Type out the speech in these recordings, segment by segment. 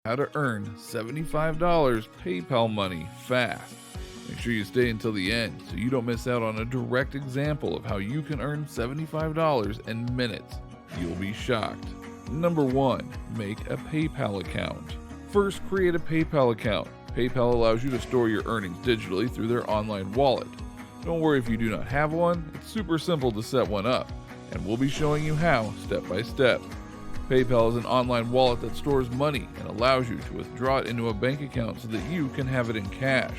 how to earn $75 PayPal money fast. Make sure you stay until the end so you don't miss out on a direct example of how you can earn $75 in minutes. You'll be shocked. Number 1. Make a PayPal account. First, create a PayPal account. PayPal allows you to store your earnings digitally through their online wallet. Don't worry if you do not have one, it's super simple to set one up, and we'll be showing you how step by step. PayPal is an online wallet that stores money and allows you to withdraw it into a bank account so that you can have it in cash.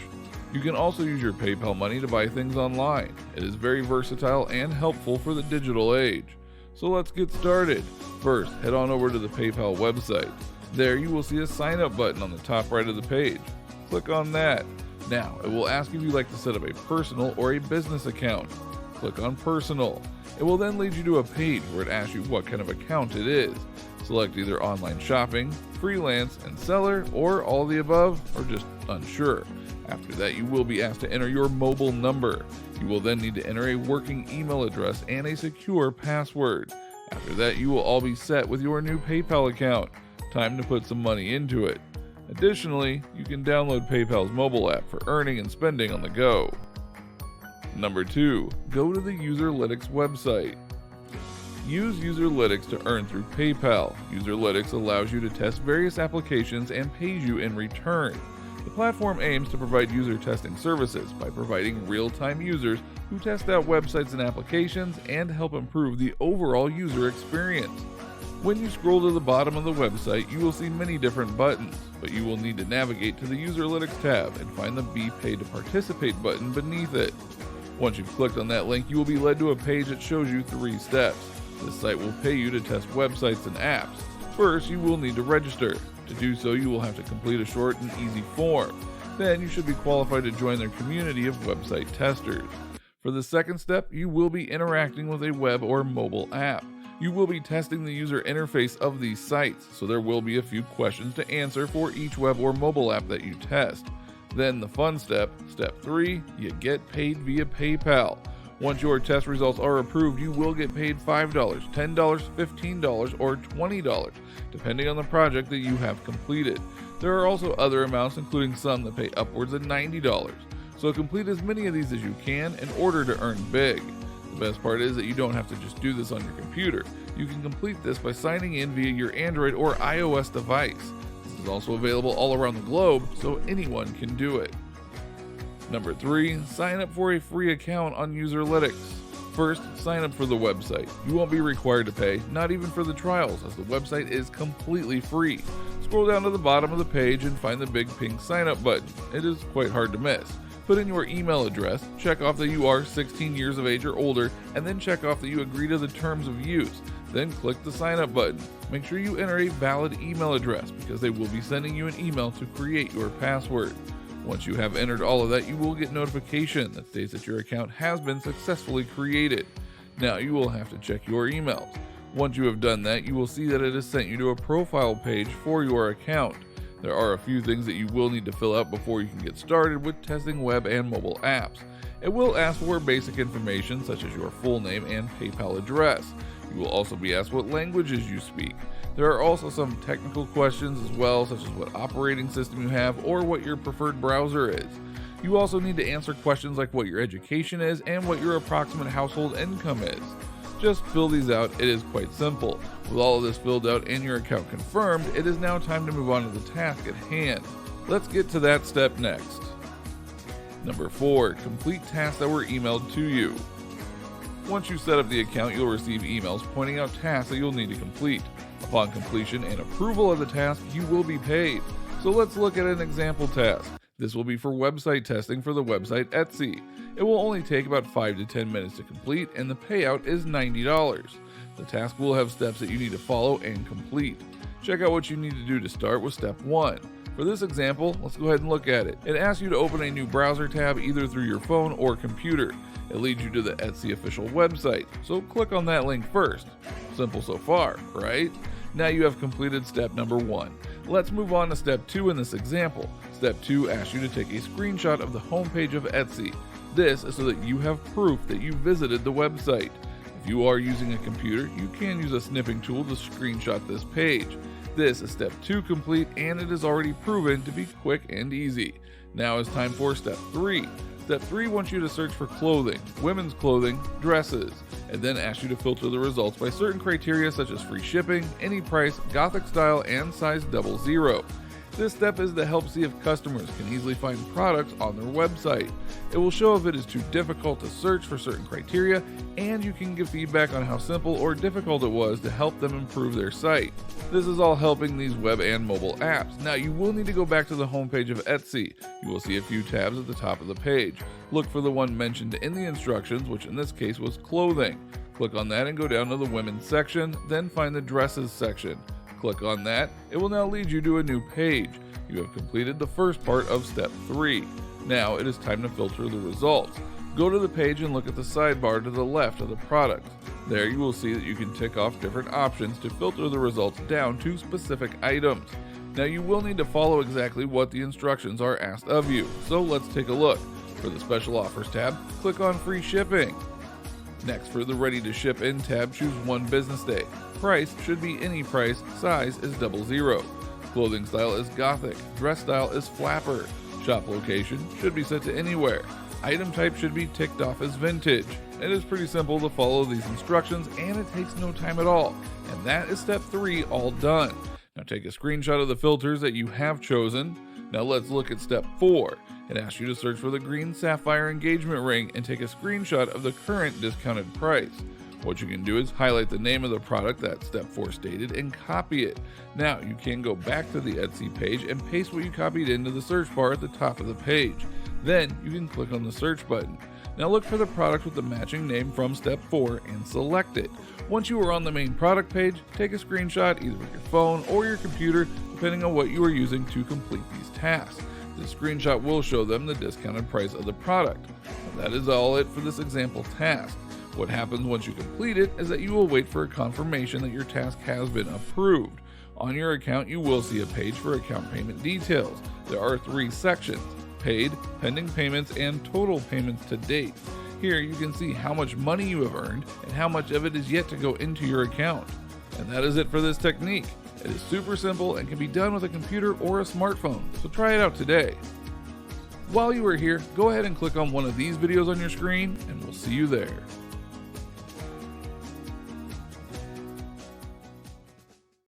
You can also use your PayPal money to buy things online. It is very versatile and helpful for the digital age. So let's get started. First, head on over to the PayPal website. There you will see a sign up button on the top right of the page. Click on that. Now, it will ask if you'd like to set up a personal or a business account. Click on personal. It will then lead you to a page where it asks you what kind of account it is. Select either online shopping, freelance, and seller, or all of the above, or just unsure. After that, you will be asked to enter your mobile number. You will then need to enter a working email address and a secure password. After that, you will all be set with your new PayPal account. Time to put some money into it. Additionally, you can download PayPal's mobile app for earning and spending on the go. Number 2. Go to the Userlytics website. Use Userlytics to earn through PayPal. Userlytics allows you to test various applications and pays you in return. The platform aims to provide user testing services by providing real-time users who test out websites and applications and help improve the overall user experience. When you scroll to the bottom of the website, you will see many different buttons, but you will need to navigate to the Userlytics tab and find the Be Paid to Participate button beneath it. Once you've clicked on that link, you will be led to a page that shows you 3 steps. This site will pay you to test websites and apps. First, you will need to register. To do so, you will have to complete a short and easy form. Then you should be qualified to join their community of website testers. For the second step, you will be interacting with a web or mobile app. You will be testing the user interface of these sites, so there will be a few questions to answer for each web or mobile app that you test. Then the fun step, step 3, you get paid via PayPal. Once your test results are approved, you will get paid $5, $10, $15, or $20, depending on the project that you have completed. There are also other amounts, including some that pay upwards of $90. So complete as many of these as you can in order to earn big. The best part is that you don't have to just do this on your computer. You can complete this by signing in via your Android or iOS device. This is also available all around the globe, so anyone can do it. Number 3, sign up for a free account on Userlytics. First, sign up for the website. You won't be required to pay, not even for the trials, as the website is completely free. Scroll down to the bottom of the page and find the big pink sign up button. It is quite hard to miss. Put in your email address, check off that you are 16 years of age or older, and then check off that you agree to the terms of use. Then click the sign up button. Make sure you enter a valid email address because they will be sending you an email to create your password. Once you have entered all of that, you will get notification that states that your account has been successfully created. Now you will have to check your emails. Once you have done that, you will see that it has sent you to a profile page for your account. There are a few things that you will need to fill out before you can get started with testing web and mobile apps. It will ask for basic information such as your full name and PayPal address. You will also be asked what languages you speak. There are also some technical questions as well, such as what operating system you have or what your preferred browser is. You also need to answer questions like what your education is and what your approximate household income is. Just fill these out, it is quite simple. With all of this filled out and your account confirmed, it is now time to move on to the task at hand. Let's get to that step next. Number 4, complete tasks that were emailed to you. Once you set up the account, you'll receive emails pointing out tasks that you'll need to complete. Upon completion and approval of the task, you will be paid. So let's look at an example task. This will be for website testing for the website Etsy. It will only take about 5 to 10 minutes to complete, and the payout is $90. The task will have steps that you need to follow and complete. Check out what you need to do to start with step 1. For this example, let's go ahead and look at it. It asks you to open a new browser tab either through your phone or computer. It leads you to the Etsy official website, so click on that link first. Simple so far, right? Now you have completed step number 1. Let's move on to step 2 in this example. Step 2 asks you to take a screenshot of the homepage of Etsy. This is so that you have proof that you visited the website. If you are using a computer, you can use a snipping tool to screenshot this page. This is step 2 complete, and it is already proven to be quick and easy. Now it's time for step 3. Step 3 wants you to search for clothing, women's clothing, dresses, and then asks you to filter the results by certain criteria such as free shipping, any price, gothic style, and size 00. This step is to help see if customers can easily find products on their website. It will show if it is too difficult to search for certain criteria, and you can give feedback on how simple or difficult it was to help them improve their site. This is all helping these web and mobile apps. Now you will need to go back to the homepage of Etsy. You will see a few tabs at the top of the page. Look for the one mentioned in the instructions, which in this case was clothing. Click on that and go down to the women's section, then find the dresses section. Click on that. It will now lead you to a new page. You have completed the first part of step 3. Now it is time to filter the results. Go to the page and look at the sidebar to the left of the product. There you will see that you can tick off different options to filter the results down to specific items. Now you will need to follow exactly what the instructions are asked of you. So let's take a look. For the special offers tab, click on free shipping. Next, for the ready to ship in tab, choose 1 business day. Price should be any price, size is 00. Clothing style is gothic, dress style is flapper. Shop location should be set to anywhere. Item type should be ticked off as vintage. It is pretty simple to follow these instructions, and it takes no time at all. And that is step 3 all done. Now take a screenshot of the filters that you have chosen. Now let's look at step 4. It asks you to search for the green sapphire engagement ring and take a screenshot of the current discounted price. What you can do is highlight the name of the product that step 4 stated and copy it. Now you can go back to the Etsy page and paste what you copied into the search bar at the top of the page. Then you can click on the search button. Now look for the product with the matching name from step 4 and select it. Once you are on the main product page, take a screenshot either with your phone or your computer, depending on what you are using to complete these tasks. This screenshot will show them the discounted price of the product. Now that is all it for this example task. What happens once you complete it is that you will wait for a confirmation that your task has been approved. On your account, you will see a page for account payment details. There are 3 sections: paid, pending payments, and total payments to date. Here you can see how much money you have earned and how much of it is yet to go into your account. And that is it for this technique. It is super simple and can be done with a computer or a smartphone, so try it out today. While you are here, go ahead and click on one of these videos on your screen, and we'll see you there.